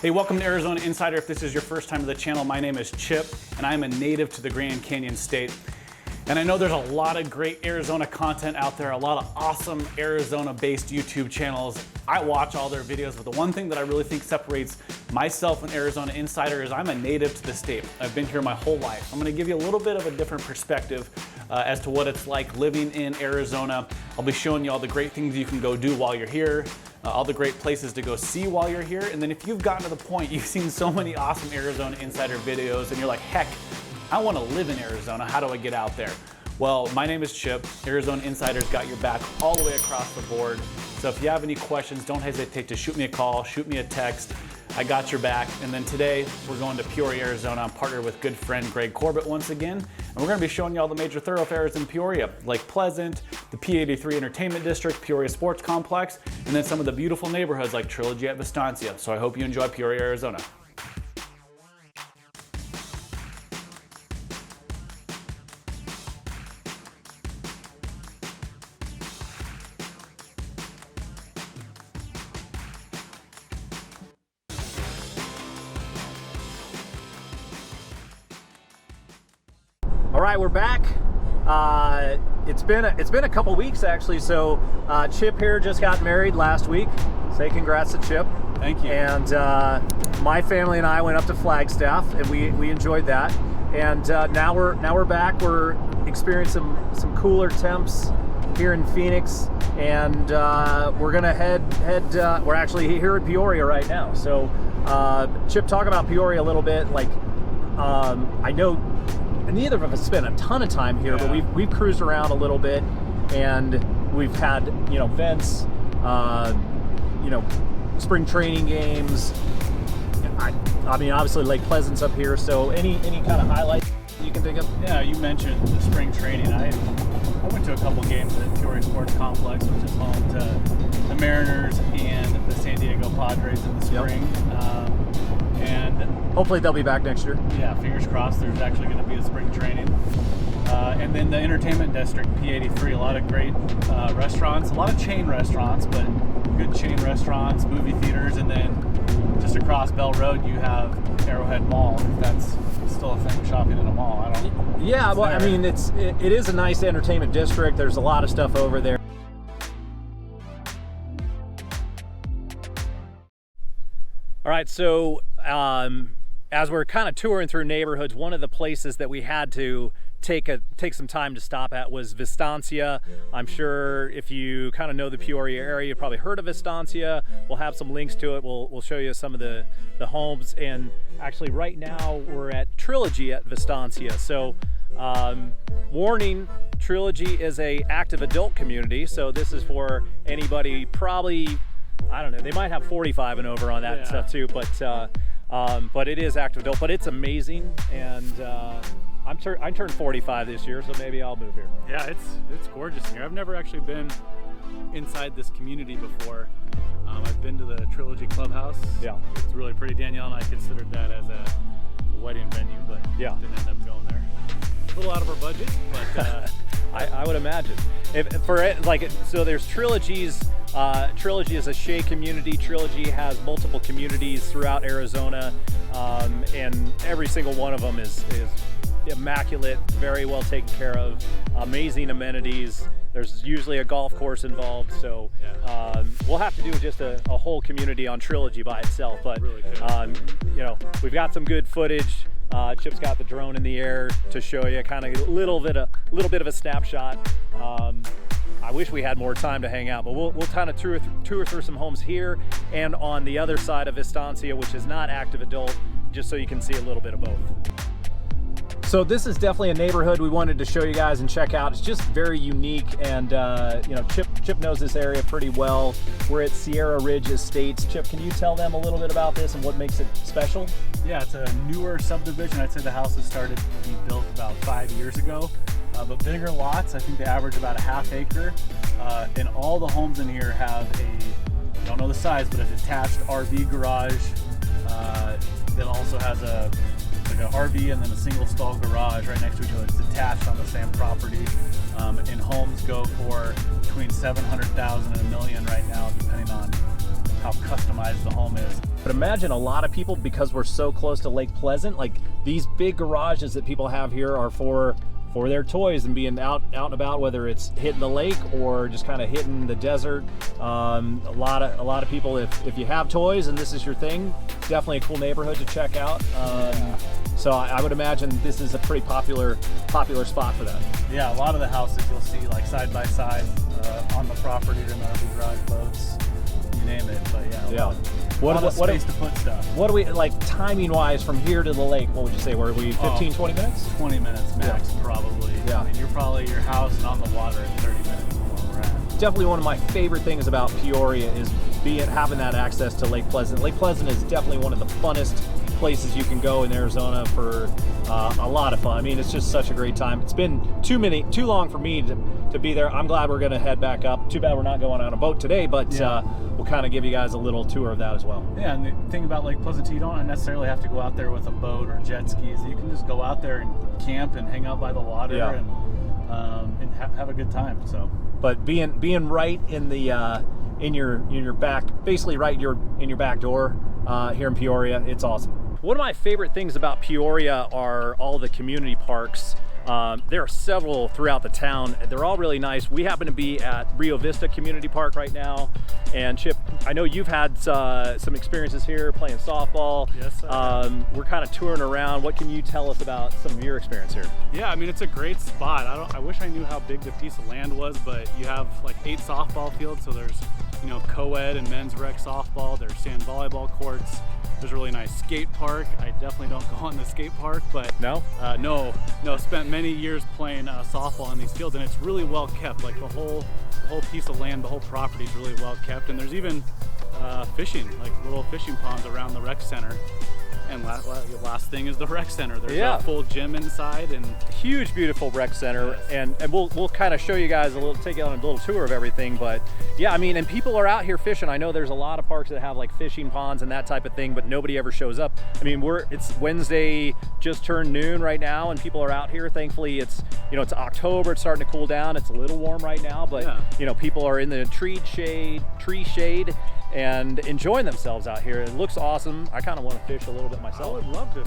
Hey, welcome to Arizona Insider. If this is your first time to the channel, my name is Chip, and I'm a native to the Grand Canyon State. And I know there's a lot of great Arizona content out there, a lot of awesome Arizona-based YouTube channels. I watch all their videos, but the one thing that I really think separates myself and Arizona Insider is I'm a native to the state. I've been here my whole life. I'm gonna give you a little bit of a different perspective as to what it's like living in Arizona. I'll be showing you all the great things you can go do while you're here, all the great places to go see while you're here. And then if you've gotten to the point, you've seen so many awesome Arizona Insider videos and you're like, heck, I want to live in Arizona. How do I get out there? Well, my name is Chip. Arizona Insider's got your back all the way across the board. So if you have any questions, don't hesitate to shoot me a call, shoot me a text. I got your back. And then today we're going to Peoria, Arizona. I'm partnered with good friend Greg Corbett once again. And we're going to be showing you all the major thoroughfares in Peoria, Lake Pleasant, the P83 Entertainment District, Peoria Sports Complex, and then some of the beautiful neighborhoods like Trilogy at Vistancia. So I hope you enjoy Peoria, Arizona. All right, we're back. It's been a couple weeks actually. So Chip here just got married last week. Say congrats to Chip. Thank you. And my family and I went up to Flagstaff, and we enjoyed that. And now we're back. We're experiencing some cooler temps here in Phoenix, and we're gonna head. We're actually here in Peoria right now. So Chip, talk about Peoria a little bit. Like I know neither of us spent a ton of time here, but we've cruised around a little bit, and we've had events, spring training games. I mean, obviously Lake Pleasant's up here. So any kind of highlights you can think of? Yeah, you mentioned the spring training. I went to a couple games at Peoria Sports Complex, which is home to the Mariners and the San Diego Padres in the spring. Yep. And hopefully they'll be back next year. Yeah, fingers crossed. There's actually going to be a spring training. And then the Entertainment District, P83, a lot of great restaurants, a lot of chain restaurants, but good chain restaurants, movie theaters, and then just across Bell Road you have Arrowhead Mall, if that's still a thing, shopping in a mall. I don't know. Yeah, well, I mean, it is a nice entertainment district. There's a lot of stuff over there. All right, so as we're kind of touring through neighborhoods, one of the places that we had to take some time to stop at was Vistancia. I'm sure if you kind of know the Peoria area, you've probably heard of Vistancia. We'll have some links to it. We'll show you some of the homes. And actually right now we're at Trilogy at Vistancia. So warning, Trilogy is a active adult community. So this is for anybody probably, I don't know, they might have 45 and over on that stuff too, but it is active adult, but it's amazing. And I turned 45 this year, so maybe I'll move here. Yeah, it's gorgeous here. I've never actually been inside this community before. I've been to the Trilogy Clubhouse. Yeah, it's really pretty. Danielle and I considered that as a wedding venue, but didn't end up going there. A little out of our budget, but I would imagine. So there's Trilogy's. Trilogy is a Shea community. Trilogy has multiple communities throughout Arizona, and every single one of them is immaculate, very well taken care of, amazing amenities. There's usually a golf course involved, so we'll have to do just a whole community on Trilogy by itself. But really we've got some good footage. Chip's got the drone in the air to show you kind of a little bit of a snapshot. I wish we had more time to hang out, but we'll kind of tour through some homes here and on the other side of Vistancia, which is not active adult, just so you can see a little bit of both. So this is definitely a neighborhood we wanted to show you guys and check out. It's just very unique, and Chip knows this area pretty well. We're at Sierra Ridge Estates. Chip, can you tell them a little bit about this and what makes it special? Yeah, it's a newer subdivision. I'd say the houses started to be built about 5 years ago, but bigger lots. I think they average about a half acre, and all the homes in here have I don't know the size, but a detached RV garage that also has like an RV and then a single stall garage right next to each other. It's detached on the same property, and homes go for between $700,000 and $1 million right now, depending on how customized the home is. But imagine a lot of people, because we're so close to Lake Pleasant, like these big garages that people have here are for their toys and being out and about, whether it's hitting the lake or just kind of hitting the desert. A lot of people, if you have toys and this is your thing, definitely a cool neighborhood to check out. So I would imagine this is a pretty popular spot for that. Yeah, a lot of the houses you'll see like side by side on the property, and there'll be garage boats, you name it. But yeah, a lot of space to put stuff. What do we, like timing wise from here to the lake, what would you say? Were we 15, 20 minutes? 20 minutes max, probably. Yeah. I mean, you're probably your house and on the water in 30 minutes where we're at. Definitely one of my favorite things about Peoria is having that access to Lake Pleasant. Lake Pleasant is definitely one of the funnest places you can go in Arizona for a lot of fun. I mean, it's just such a great time. It's been too long for me to be there. I'm glad we're going to head back up. Too bad we're not going on a boat today, but we'll kind of give you guys a little tour of that as well. Yeah, and the thing about Lake Pleasant, you don't necessarily have to go out there with a boat or jet skis. You can just go out there and camp and hang out by the water and have a good time. So, but being right in the in your back, basically right in your back door here in Peoria, it's awesome. One of my favorite things about Peoria are all the community parks. There are several throughout the town. They're all really nice. We happen to be at Rio Vista Community Park right now. And Chip, I know you've had some experiences here playing softball. Yes, we're kind of touring around. What can you tell us about some of your experience here? Yeah, I mean, it's a great spot. I wish I knew how big the piece of land was, but you have like 8 softball fields. So there's, co-ed and men's rec softball. There's sand volleyball courts. There's a really nice skate park. I definitely don't go on the skate park, but no, spent many years playing softball in these fields, and it's really well kept. Like the whole piece of land, the whole property is really well kept, and there's even fishing, like little fishing ponds around the rec center. And last thing is the rec center. There's a full gym inside and huge, beautiful rec center. Yes. And we'll kind of show you guys take you on a little tour of everything. But yeah, I mean, and people are out here fishing. I know there's a lot of parks that have like fishing ponds and that type of thing, but nobody ever shows up. I mean, it's Wednesday, just turned noon right now, and people are out here. Thankfully, it's October. It's starting to cool down. It's a little warm right now, but people are in the tree shade and enjoying themselves out here. It looks awesome. I kind of want to fish a little bit myself. I would love to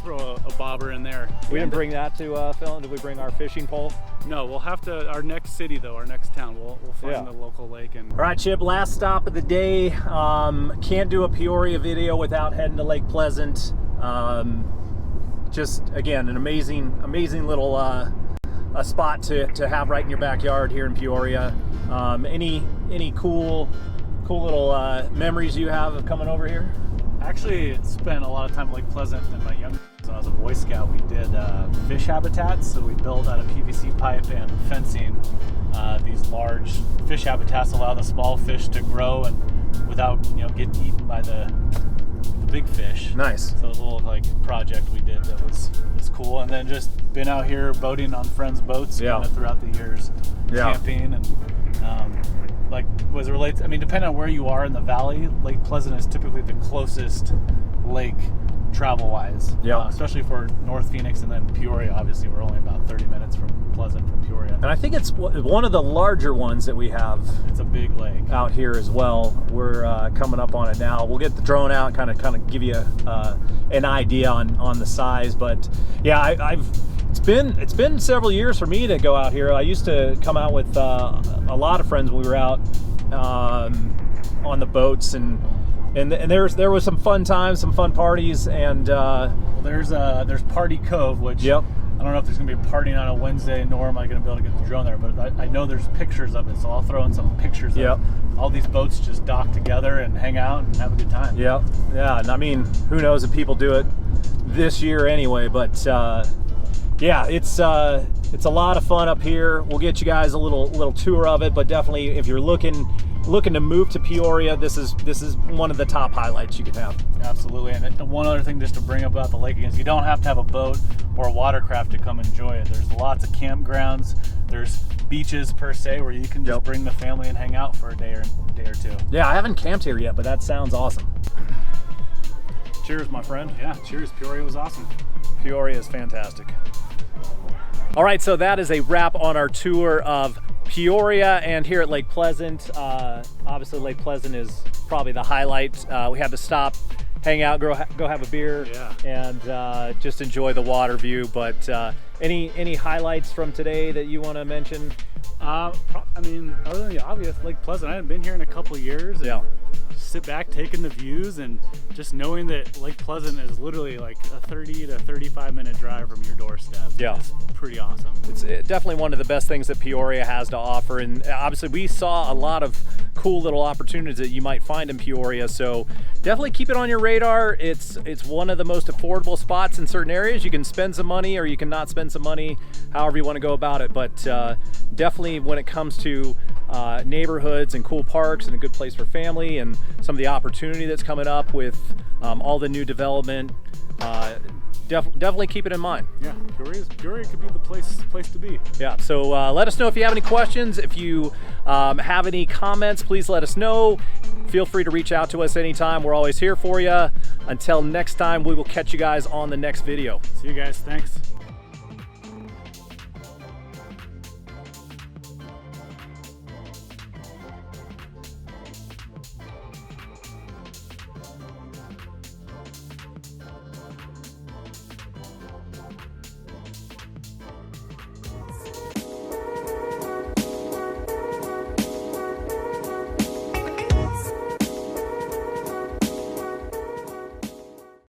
throw a bobber in there. We didn't bring that to Phil. Did we bring our fishing pole? No, we'll have to. Our next city though, our next town, we'll find the local lake. And all right, Chip. Last stop of the day. Can't do a Peoria video without heading to Lake Pleasant. Just again, an amazing little a spot to have right in your backyard here in Peoria. Any cool little memories you have of coming over here? Actually, spent a lot of time at Lake Pleasant in my young days. When I was a Boy Scout, we did fish habitats. So we built out of PVC pipe and fencing these large fish habitats, allow the small fish to grow and without getting eaten by the big fish. Nice. So a little project we did that was cool. And then just been out here boating on friends' boats throughout the years, camping and depending on where you are in the valley, Lake Pleasant is typically the closest lake travel-wise. Especially for North Phoenix and then Peoria. Obviously, we're only about 30 minutes from Pleasant from Peoria. And I think it's one of the larger ones that we have. It's a big lake out here as well. We're coming up on it now. We'll get the drone out, kind of give you an idea on the size. But yeah, It's been several years for me to go out here. I used to come out with a lot of friends when we were out on the boats, and there was some fun times, some fun parties, and there's Party Cove, which I don't know if there's gonna be a party on a Wednesday, nor am I gonna be able to get the drone there, but I know there's pictures of it, so I'll throw in some pictures of all these boats just dock together and hang out and have a good time. Yeah, and I mean, who knows if people do it this year anyway, but yeah, it's a lot of fun up here. We'll get you guys a little tour of it, but definitely if you're looking to move to Peoria, this is one of the top highlights you could have. Absolutely. And one other thing just to bring up about the lake is you don't have to have a boat or a watercraft to come enjoy it. There's lots of campgrounds. There's beaches per se where you can just bring the family and hang out for a day or two. Yeah, I haven't camped here yet, but that sounds awesome. Cheers, my friend. Yeah, cheers. Peoria was awesome. Peoria is fantastic. All right, so that is a wrap on our tour of Peoria and here at Lake Pleasant. Obviously, Lake Pleasant is probably the highlight. We had to stop, hang out, go have a beer, and just enjoy the water view. But any highlights from today that you want to mention? I mean, other than the obvious, Lake Pleasant. I haven't been here in a couple years. And just sit back, taking the views, and just knowing that Lake Pleasant is literally like a 30 to 35-minute drive from your doorstep. Yeah, it's pretty awesome. It's definitely one of the best things that Peoria has to offer, and obviously we saw a lot of cool little opportunities that you might find in Peoria. So definitely keep it on your radar. It's one of the most affordable spots in certain areas. You can spend some money, or you can not spend some money, however you want to go about it. But definitely when it comes to neighborhoods and cool parks and a good place for family and some of the opportunity that's coming up with all the new development, definitely keep it in mind. Yeah, Peoria could be the place to be. Yeah, so let us know if you have any questions. If you have any comments, please let us know. Feel free to reach out to us anytime. We're always here for you. Until next time, we will catch you guys on the next video. See you guys. Thanks.